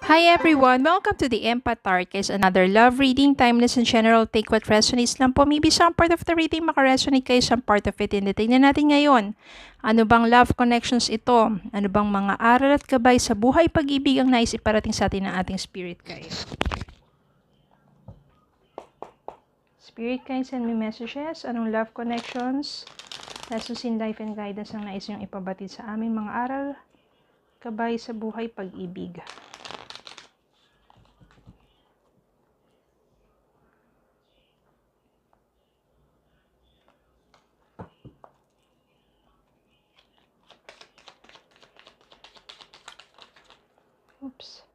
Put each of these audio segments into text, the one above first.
Hi everyone! Welcome to the Empath Tarot. Another love reading, timeless and general. Take what resonates lang po. Maybe some part of the reading makaresonate kayo, some part of it. Hindi tingnan natin ngayon. Ano bang love connections ito? Ano bang mga aral at gabay sa buhay pag-ibig ang nais iparating sa atin ng ating spirit guide? Spirit guide, send me messages. Anong love connections, lessons in life and guidance ang nais niyong ipabatid sa aming mga aral, gabay sa buhay pag-ibig? Oops.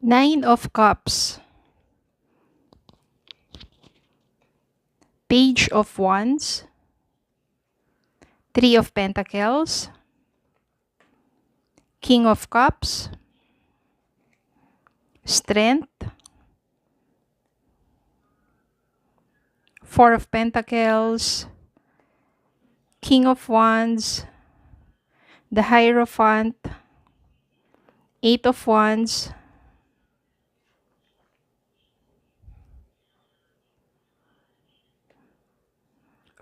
Nine of Cups, Page of Wands, Three of Pentacles, King of Cups, Strength, Four of Pentacles, King of Wands, the Hierophant, Eight of Wands,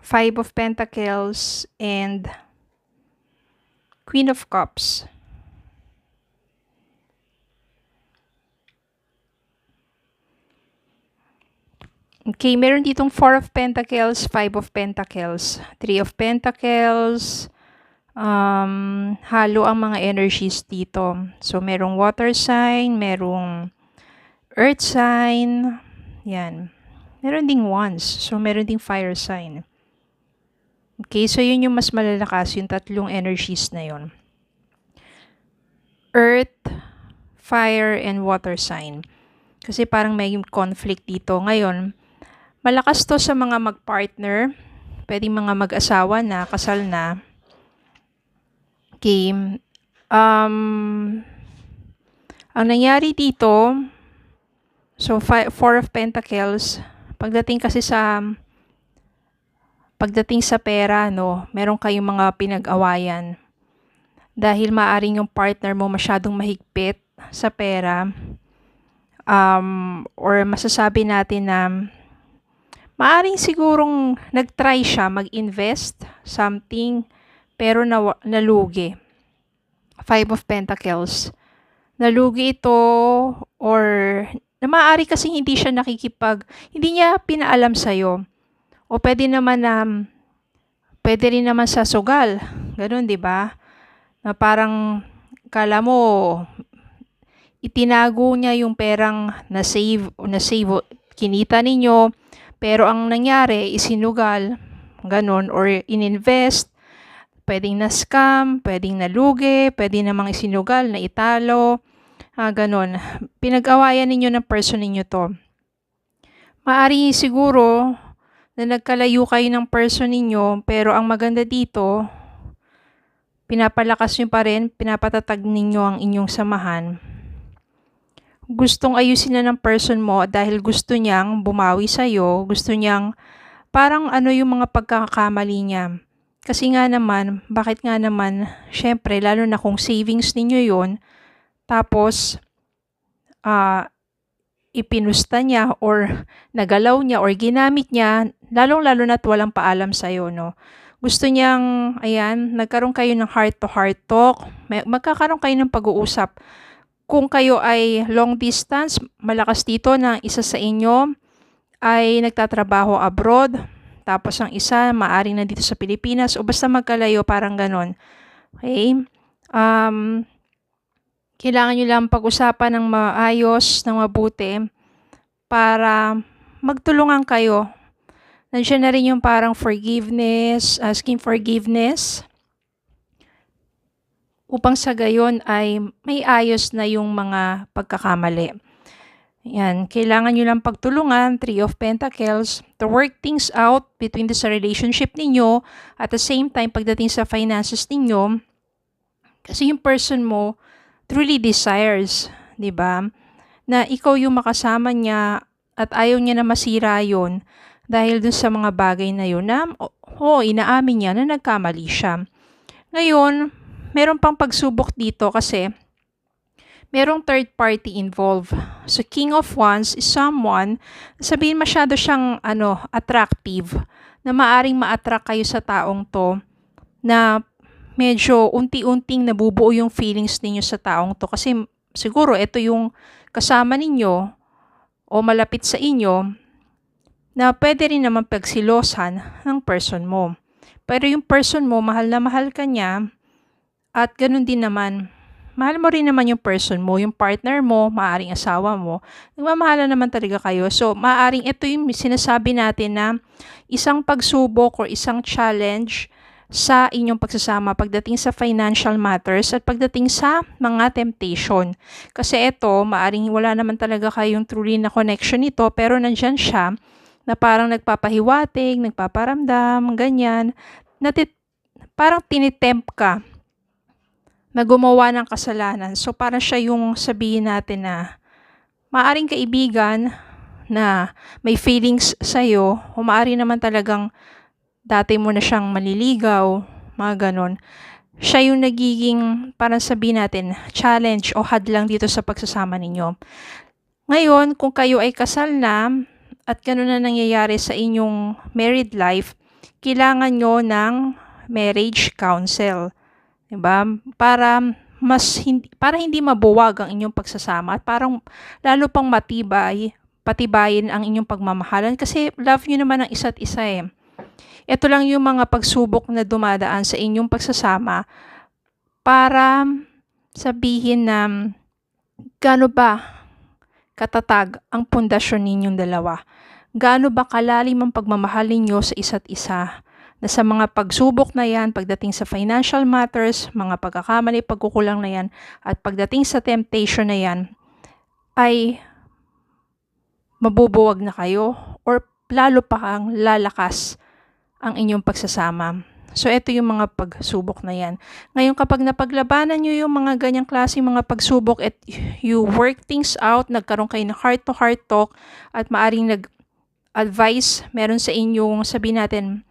Five of Pentacles, and Queen of Cups. Okay, meron ditong Four of Pentacles, Five of Pentacles, Three of Pentacles. Halo ang mga energies dito. So, merong water sign, merong earth sign. Yan. Meron ding wands. So, meron ding fire sign. Okay, so yun yung mas malalakas, yung tatlong energies na yun. Earth, fire, and water sign. Kasi parang may conflict dito. Ngayon, malakas to sa mga mag-partner, pwedeng mga mag-asawa na, kasal na. Okay. Ang nangyari dito, so Four of Pentacles, pagdating sa pera, no, meron kayong mga pinag-awayan. Dahil maaring yung partner mo masyadong mahigpit sa pera, or masasabi natin na maaring sigurong nag-try siya mag-invest something, pero nalugi. Five of Pentacles. Nalugi ito, or na maaari kasi hindi siya hindi niya pinaalam sa'yo. O pwede rin naman sa sugal. Ganun, di ba? Na parang, kala mo, itinago niya yung perang na-save, kinita ninyo, pero ang nangyari, isinugal, ganun, or ininvest, pwedeng na-scam, pwedeng nalugi, pwedeng namang isinugal, na italo, ganun. Pinag-awayan ninyo ng person ninyo to. Maari siguro na nagkalayo kayo ng person ninyo, pero ang maganda dito, pinapalakas nyo pa rin, pinapatatag ninyo ang inyong samahan. Gustong ayusin na ng person mo dahil gusto niyang bumawi sa'yo, gusto niyang parang ano yung mga pagkakamali niya. Kasi nga naman, bakit nga naman, syempre, lalo na kung savings ninyo yon, tapos, ipinusta niya or nagalaw niya or ginamit niya, lalong-lalo na't walang paalam sa'yo, no? Gusto niyang, ayan, nagkaroon kayo ng heart-to-heart talk, magkakaroon kayo ng pag-uusap. Kung kayo ay long distance, malakas dito na isa sa inyo ay nagtatrabaho abroad, tapos ang isa maaring nandito sa Pilipinas, o basta magkalayo, parang ganon. Okay? Kailangan nyo lang pag-usapan ng maayos, ng mabuti, para magtulungan kayo. Nandiyan na rin yung parang forgiveness, asking forgiveness. upang sa gayon ay may ayos na yung mga pagkakamali. Yan, kailangan nyo lang pagtulungan, Three of Pentacles, to work things out between sa relationship ninyo. At the same time, pagdating sa finances ninyo, kasi yung person mo truly desires, di ba? Na ikaw yung makasama niya at ayaw niya na masira yon dahil dun sa mga bagay na yun na, inaamin niya na nagkamali siya. Ngayon, meron pang pagsubok dito kasi merong third party involved. So, King of Wands is someone, sabihin masyado siyang attractive, na maaring ma-attract kayo sa taong to, na medyo unti-unting nabubuo yung feelings ninyo sa taong to. Kasi siguro ito yung kasama ninyo o malapit sa inyo na pwede rin naman pagsilosan ng person mo. Pero yung person mo, mahal na mahal ka niya at ganun din naman, mahal mo rin naman yung person mo, yung partner mo, maaring asawa mo. Nagmamahalan naman talaga kayo. So, maaring ito yung sinasabi natin na isang pagsubok or isang challenge sa inyong pagsasama pagdating sa financial matters at pagdating sa mga temptation. Kasi ito, maaring wala naman talaga kayong truly na connection nito, pero nandyan siya na parang nagpapahiwatig, nagpaparamdam, ganyan, parang tinitempt ka na gumawa ng kasalanan. So, para siya yung sabihin natin na maaring kaibigan na may feelings sa'yo o maaari naman talagang dati mo na siyang maliligaw, mga ganon. Siya yung nagiging, parang sabihin natin, challenge o hadlang dito sa pagsasama ninyo. Ngayon, kung kayo ay kasal na at ganon na nangyayari sa inyong married life, kailangan nyo ng marriage counsel. Diba? Para hindi mabuwag ang inyong pagsasama at parang lalo pang patibayin ang inyong pagmamahalan kasi love nyo naman ang isa't isa eh. Ito lang yung mga pagsubok na dumadaan sa inyong pagsasama para sabihin na gaano ba katatag ang pundasyon ninyong dalawa. Gaano ba kalalim ang pagmamahal ninyo sa isa't isa. Na sa mga pagsubok na yan, pagdating sa financial matters, mga pagkakamali, pagkukulang na yan, at pagdating sa temptation na yan, ay mabubuwag na kayo or lalo pa kang lalakas ang inyong pagsasama. So, ito yung mga pagsubok na yan. Ngayon, kapag napaglabanan nyo yung mga ganyang klaseng mga pagsubok at you work things out, nagkaroon kayo ng heart-to-heart talk at maaring nag-advise, meron sa inyong, sabihin natin,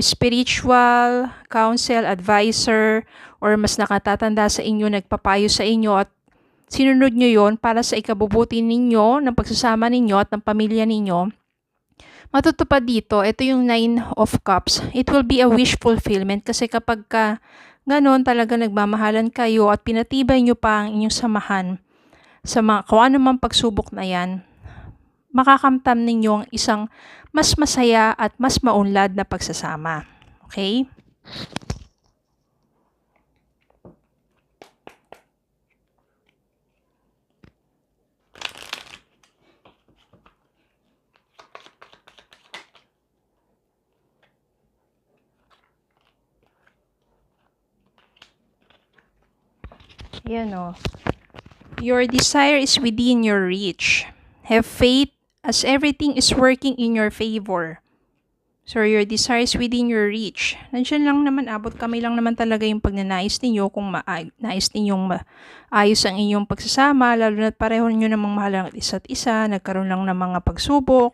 spiritual counsel, advisor, or mas nakatatanda sa inyo, nagpapayo sa inyo at sinunod nyo yon para sa ikabubuti ninyo, ng pagsasama ninyo at ng pamilya ninyo, matutupad dito, ito yung 9 of Cups. It will be a wish fulfillment kasi kapag ganon talaga nagmamahalan kayo at pinatibay nyo pa ang inyong samahan sa mga kung ano mang pagsubok na yan, makakamtam ninyo ang isang mas masaya at mas maunlad na pagsasama. Okay? Yan o. Your desire is within your reach. Have faith as everything is working in your favor. So, your desire is within your reach. Nandiyan lang naman, abot kamay lang naman talaga yung pagnanais ninyo kung nais ninyong maayos ang inyong pagsasama, lalo na pareho nyo namang mahal ang isa't isa, nagkaroon lang ng mga pagsubok,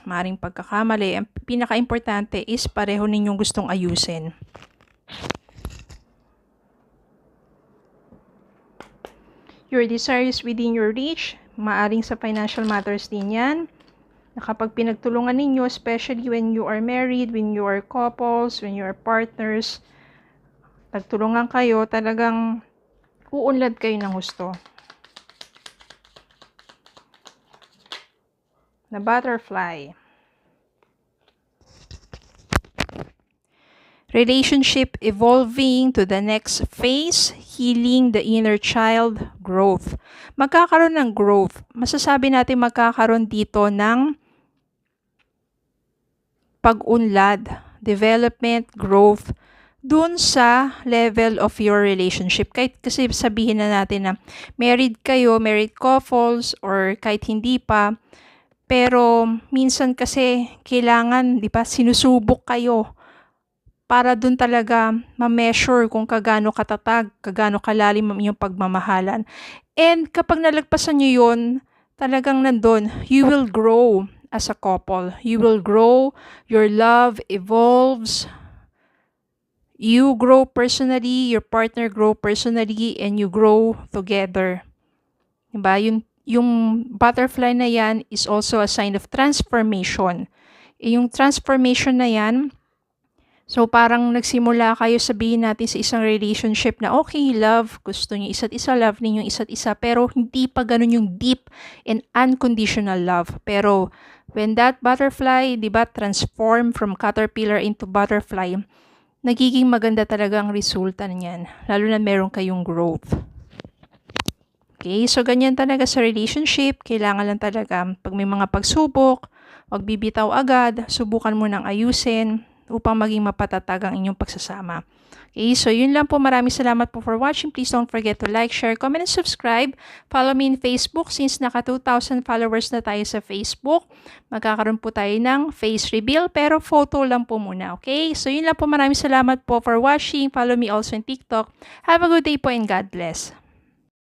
maring pagkakamali. Ang pinaka-importante is pareho ninyong gustong ayusin. Your desire is within your reach. Maaring sa financial matters din yan. Na kapag pinagtulungan ninyo, especially when you are married, when you are couples, when you are partners, nagtulungan kayo, talagang uunlad kayo ng gusto. Na butterfly. Relationship evolving to the next phase, healing the inner child, growth. Magkakaroon ng growth. Masasabi natin magkakaroon dito ng pag-unlad, development, growth dun sa level of your relationship. Kahit kasi sabihin na natin na married kayo, married couples, or kahit hindi pa, pero minsan kasi kailangan, di ba, sinusubok kayo para dun talaga ma-measure kung kagaano katatag, kagaano kalalim ang inyong pagmamahalan. And kapag nalagpasan nyo yun, talagang nandun, you will grow as a couple. You will grow, your love evolves, you grow personally, your partner grow personally, and you grow together. Diba? Yung butterfly na yan is also a sign of transformation. Yung transformation na yan, so parang nagsimula kayo, sabihin natin sa isang relationship na okay, love, gusto niyo isa't isa, love ninyo isa't isa, pero hindi pa ganun yung deep and unconditional love. Pero when that butterfly, di ba, transform from caterpillar into butterfly, nagiging maganda talaga ang resulta niyan, lalo na meron kayong growth. Okay, so ganyan talaga sa relationship. Kailangan lang talaga, pag may mga pagsubok, wag bibitaw agad, subukan mo nang ayusin upang maging mapatatag ang inyong pagsasama. Okay, so yun lang po. Maraming salamat po for watching. Please don't forget to like, share, comment, and subscribe. Follow me in Facebook since naka 2,000 followers na tayo sa Facebook. Magkakaroon po tayo ng face reveal pero photo lang po muna. Okay, so yun lang po. Maraming salamat po for watching. Follow me also in TikTok. Have a good day po and God bless.